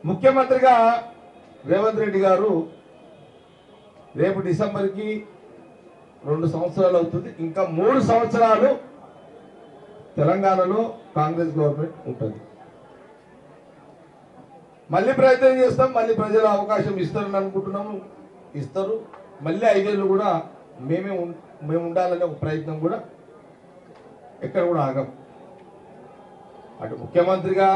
ముఖ్యమంత్రిగా రేవంత్ రెడ్డి గారు రేపు డిసెంబర్కి 2 సంవత్సరాలు అవుతుంది. ఇంకా 3 సంవత్సరాలు తెలంగాణలో కాంగ్రెస్ గవర్నమెంట్ ఉంటుంది. మళ్ళీ ప్రయత్నం చేస్తాం, మళ్ళీ ప్రజలు అవకాశం ఇస్తారని అనుకుంటున్నాము, ఇస్తారు. మళ్ళీ 5 ఏళ్ళు కూడా మేము ఉండాలనే ఒక ప్రయత్నం కూడా ఎక్కడ కూడా ఆగం. అటు ముఖ్యమంత్రిగా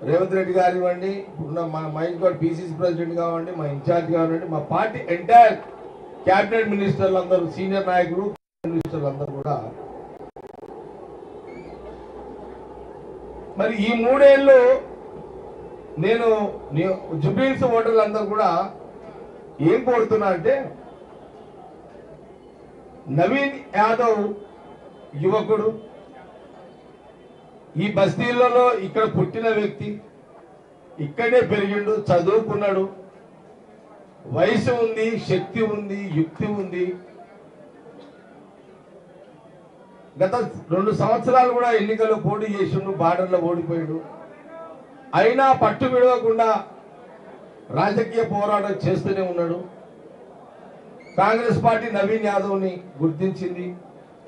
రేవంత్ రెడ్డి గారు ఇవ్వండి, ఇప్పుడున్న మా ఇంకోటి పిసిసి ప్రెసిడెంట్ కావండి, మా ఇన్ఛార్జ్ కావండి, మా పార్టీ ఎంటైర్ క్యాబినెట్ మినిస్టర్లు అందరూ, సీనియర్ నాయకులు మినిస్టర్లు అందరూ కూడా మరి ఈ 3 ఏళ్ళు నేను జుబ్లీహిల్స్ ఓటర్లు అందరూ కూడా ఏం కోరుతున్నా అంటే, నవీన్ యాదవ్ యువకుడు, ఈ బస్తీలలో ఇక్కడ పుట్టిన వ్యక్తి, ఇక్కడే పెరిగిండు, చదువుకున్నాడు, వయసు ఉంది, శక్తి ఉంది, యుక్తి ఉంది. గత 2 సంవత్సరాలు కూడా ఎన్నికల్లో పోటీ చేసిండు, బార్డర్లో ఓడిపోయాడు. అయినా పట్టు విడవకుండా రాజకీయ పోరాటం చేస్తూనే ఉన్నాడు. కాంగ్రెస్ పార్టీ నవీన్ యాదవ్ని గుర్తించింది.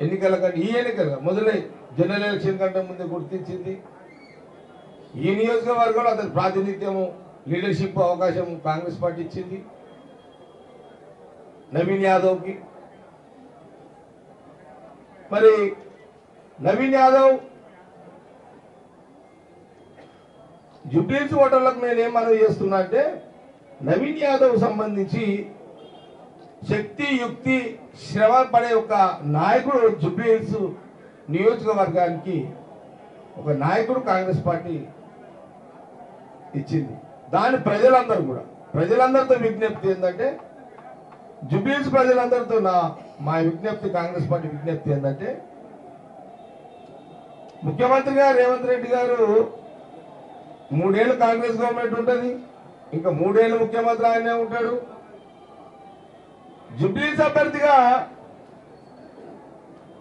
ఎన్నికల కంటే ఈ ఎన్నికలుగా మొదలై జనరల్ ఎలక్షన్ కంటే ముందే గుర్తించింది. ఈ నియోజకవర్గంలో అతని ప్రాతినిధ్యము, లీడర్షిప్ అవకాశం కాంగ్రెస్ పార్టీ ఇచ్చింది నవీన్ యాదవ్కి. మరి నవీన్ యాదవ్ జుబ్లీహిల్స్ ఓటర్లకు నేనేం మనవి చేస్తున్నా అంటే, నవీన్ యాదవ్ సంబంధించి శక్తి, యుక్తి, శ్రమ పడే ఒక నాయకుడు జుబ్లీహిల్స్ నియోజకవర్గానికి ఒక నాయకుడు కాంగ్రెస్ పార్టీ ఇచ్చింది. దాని ప్రజలందరితో విజ్ఞప్తి ఏంటంటే, జుబ్లీహిల్స్ ప్రజలందరితో మా విజ్ఞప్తి, కాంగ్రెస్ పార్టీ విజ్ఞప్తి ఏంటంటే, ముఖ్యమంత్రిగా రేవంత్ రెడ్డి గారు 3 ఏళ్ళు కాంగ్రెస్ గవర్నమెంట్ ఉంటుంది, ఇంకా 3 ఏళ్ళు ముఖ్యమంత్రి ఆయనే ఉంటాడు. జుబ్లీహిల్స్ అభ్యర్థిగా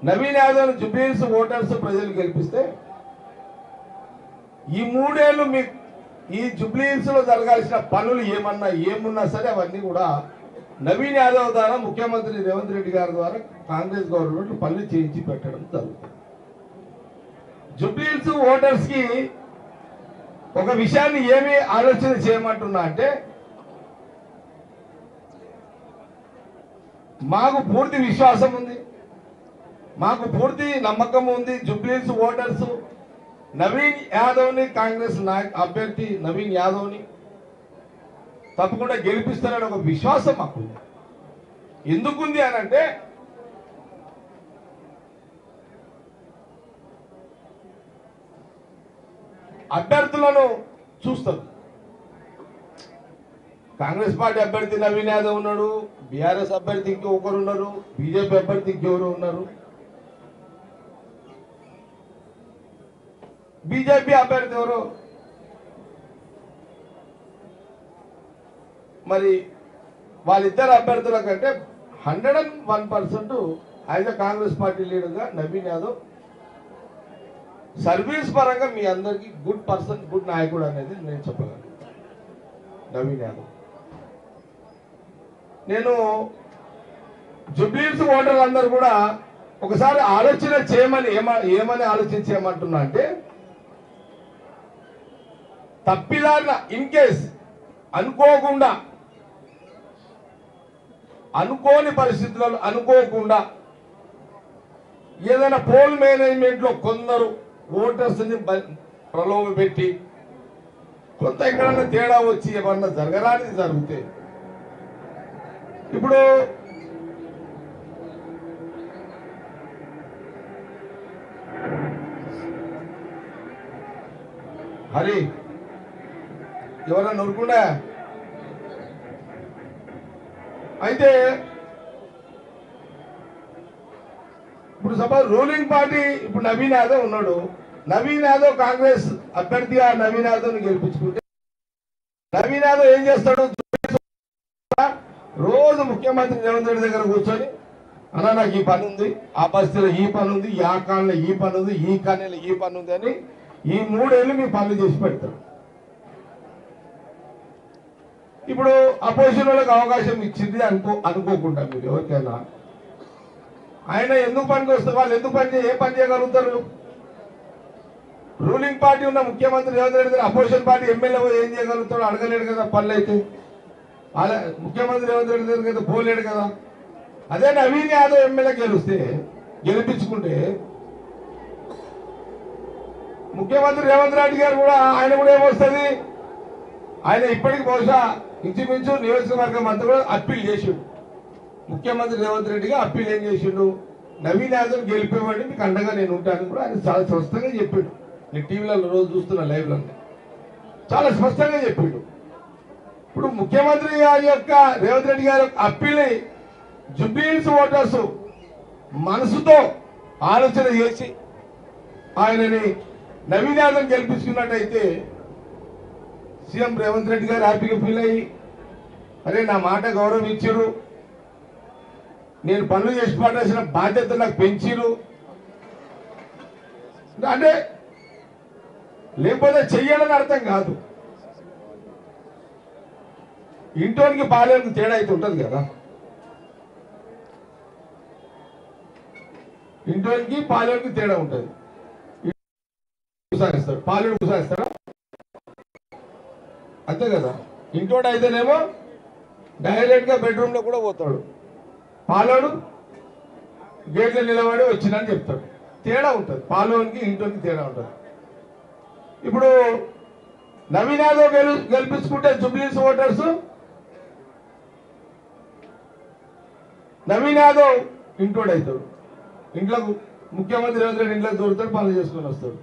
నవీన్ యాదవ్ జుబ్లీహిల్స్ ఓటర్స్ ప్రజలు గెలిపిస్తే ఈ 3 ఏళ్ళు ఈ జుబ్లీహిల్స్ లో జరగాల్సిన పనులు ఏమున్నా సరే అవన్నీ కూడా నవీన్ యాదవ్ ద్వారా, ముఖ్యమంత్రి రేవంత్ రెడ్డి గారి ద్వారా కాంగ్రెస్ గవర్నమెంట్ పనులు చేయించి పెట్టడం జరుగుతుంది. జుబ్లీహిల్స్ ఓటర్స్ కి ఒక విషయాన్ని ఏమి ఆలోచన చేయమంటున్నా అంటే, మాకు పూర్తి విశ్వాసం ఉంది, మాకు పూర్తి నమ్మకం ఉంది. జుబ్లీహిల్స్ ఓటర్స్ నవీన్ యాదవ్ని, కాంగ్రెస్ అభ్యర్థి నవీన్ యాదవ్ని తప్పకుండా గెలిపిస్తారని ఒక విశ్వాసం మాకుంది. ఎందుకుంది అని అంటే, అభ్యర్థులను చూస్తారు. కాంగ్రెస్ పార్టీ అభ్యర్థి నవీన్ యాదవ్ ఉన్నాడు, బీఆర్ఎస్ అభ్యర్థి ఇంకొకరు ఉన్నారు, బీజేపీ అభ్యర్థి ఇంకెవరు ఉన్నారు. బీజేపీ అభ్యర్థి ఎవరు? మరి వాళ్ళిద్దరు అభ్యర్థుల కంటే 101% యాజ్ అ కాంగ్రెస్ పార్టీ లీడర్గా నవీన్ యాదవ్ సర్వీస్ పరంగా మీ అందరికీ గుడ్ పర్సన్, గుడ్ నాయకుడు అనేది నేను చెప్పగలను. నవీన్ యాదవ్ నేను జుబ్లీహిల్స్ ఓటర్లందరూ కూడా ఒకసారి ఆలోచన చేయమని ఏమని ఆలోచించేయమంటున్నా అంటే, తప్పిదారిన ఇన్ కేస్ అనుకోని పరిస్థితులలో అనుకోకుండా ఏదైనా పోల్ మేనేజ్మెంట్ లో కొందరు ఓటర్స్ ని ప్రలోభ పెట్టి కొంత ఎక్కడన్నా తేడా వచ్చి ఏమన్నా జరగరానిది జరిగితే, ఇప్పుడు హరి ఎవరన్నా నూరుకుండా అయితే, ఇప్పుడు సపోజ్ రూలింగ్ పార్టీ ఇప్పుడు నవీన్ యాదవ్ ఉన్నాడు, నవీన్ యాదవ్ కాంగ్రెస్ అభ్యర్థిగా నవీన్ యాదవ్ ని గెలిపించుకుంటే నవీన్ యాదవ్ ఏం చేస్తాడు? రోజు ముఖ్యమంత్రి రేవంత్ రెడ్డి దగ్గర కూర్చొని, అన్నా నాకు ఈ పని ఉంది, ఆ బస్తీలో ఈ పని ఉంది, ఆ కాలనీలో ఈ పని ఉంది, ఈ కాలనీలో ఈ పని ఉంది అని ఈ 3 ఏళ్ళు మీ పనులు చేసి పెడతారు. ఇప్పుడు అపోజిషన్ వాళ్ళకి అవకాశం ఇచ్చింది అనుకోకుండా మీరు ఎవరికైనా ఆయన ఎందుకు పనికి వస్తారు, వాళ్ళు ఎందుకు ఏ పని చేయగలుగుతారు? రూలింగ్ పార్టీ ఉన్న ముఖ్యమంత్రి రేవంత్ రెడ్డి గారు అపోజిషన్ పార్టీ ఎమ్మెల్యే ఏం చేయగలుగుతాడు? అడగలేడు కదా పనులు అయితే. అలా ముఖ్యమంత్రి రేవంత్ రెడ్డి గారి కదా పోలేడు కదా. అదే నవీన్ యాదవ్ ఎమ్మెల్యే గెలిపించుకుంటే ముఖ్యమంత్రి రేవంత్ రెడ్డి గారు కూడా ఆయన కూడా ఏమొస్తుంది, ఆయన ఇప్పటికి బహుశా ఇంచుమించు నియోజకవర్గం అంతా కూడా అప్పీల్ చేసిండు. ముఖ్యమంత్రి రేవంత్ రెడ్డిగా అప్పీల్ ఏం చేసిండు, నవీన్ యాదవ్ గెలిపేవాడిని మీకు అండగా నేను ఉంటాను కూడా ఆయన చాలా స్పష్టంగా చెప్పాడు. నేను టీవీలలో రోజు చూస్తున్నా లైవ్లో చాలా స్పష్టంగా చెప్పిండు. ఇప్పుడు ముఖ్యమంత్రి గారి యొక్క రేవంత్ రెడ్డి గారి యొక్క అప్పీల్ జుబ్లీహిల్స్ ఓటర్స్ మనసుతో ఆలోచన చేసి ఆయనని నవీన్ యాదవ్ గెలిపించుకున్నట్టయితే సీఎం రేవంత్ రెడ్డి గారు హ్యాపీగా ఫీల్ అయ్యి అరే నా మాట గౌరవం ఇచ్చిరు, నేను పనులు చేసి పడాల్సిన బాధ్యత నాకు పెంచిరు అంటే, లేకపోతే చెయ్యాలని అర్థం కాదు. ఇంటోనికి పాలేరుకు తేడా అయితే ఉంటుంది కదా. ఇంటోనికి పాలేరుకు తేడా ఉంటుంది. కుసాయిస్తాడు, పాలేరు కుసాయిస్తాడా? అంతే కదా. ఇంటోడు అయితేనేమో డైరెక్ట్ గా బెడ్రూమ్ లో కూడా పోతాడు, పాలోడు గేట్లో నిలబడి వచ్చిందని చెప్తాడు. తేడా ఉంటుంది, పాలోనికి ఇంటోనికి తేడా ఉంటుంది. ఇప్పుడు నవీన్ యాదవ్ గెలిపించుకుంటే జుబ్లీహిల్స్ ఓటర్స్ నవీన్ యాదవ్ ఇంటోడు అవుతాడు, ఇంట్లో ముఖ్యమంత్రి రేవంత్ రెడ్డి ఇంట్లోకి దూరుతాడు, పనులు చేసుకొని వస్తాడు.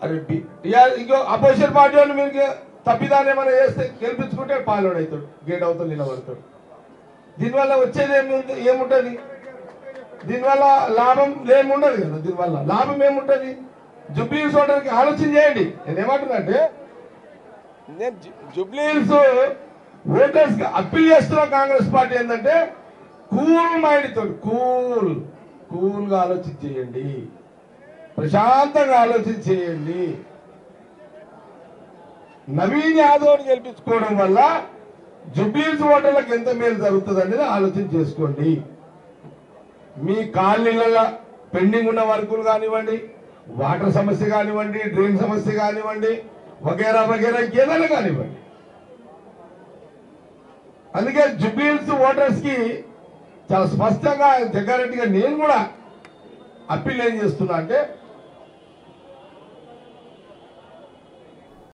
అరే ఇంకో అపోజిషన్ పార్టీ వాళ్ళు మీరు తప్పిదాన్ని ఏమైనా చేస్తే గెలిపించుకుంటే పాలోడు అవుతాడు, గేట్ అవుతాడు, నిలబడతాడు. దీనివల్ల వచ్చేది ఏముంటుంది? దీనివల్ల లాభం ఏముండదు కదా. దీనివల్ల లాభం ఏముంటుంది? జుబ్లీహిల్స్ ఓటర్కి ఆలోచన చేయండి. నేనేమంటున్నానంటే నేను జుబ్లీహిల్స్ ఓటర్స్ కి అప్పీల్ చేస్తున్న కాంగ్రెస్ పార్టీ ఏంటంటే కూల్ మైండ్ తోటి కూల్గా ఆలోచన చేయండి, ప్రశాంతంగా ఆలోచన చేయండి. నవీన్ యాదవ్ గెలిపించుకోవడం వల్ల జుబ్లీహిల్స్ ఓటర్లకు ఎంత మేలు జరుగుతుంది అనేది ఆలోచన చేసుకోండి. మీ కాలనీలలో పెండింగ్ ఉన్న వర్కులు కానివ్వండి, వాటర్ సమస్య కానివ్వండి, డ్రైన్ సమస్య కానివ్వండి, వగేరా వగేరా ఏదైనా కానివ్వండి. అందుకే జుబ్లీహిల్స్ ఓటర్స్ కి చాలా స్పష్టంగా జగ్గారెడ్డిగా నేను కూడా అప్పీల్ ఏం చేస్తున్నా అంటే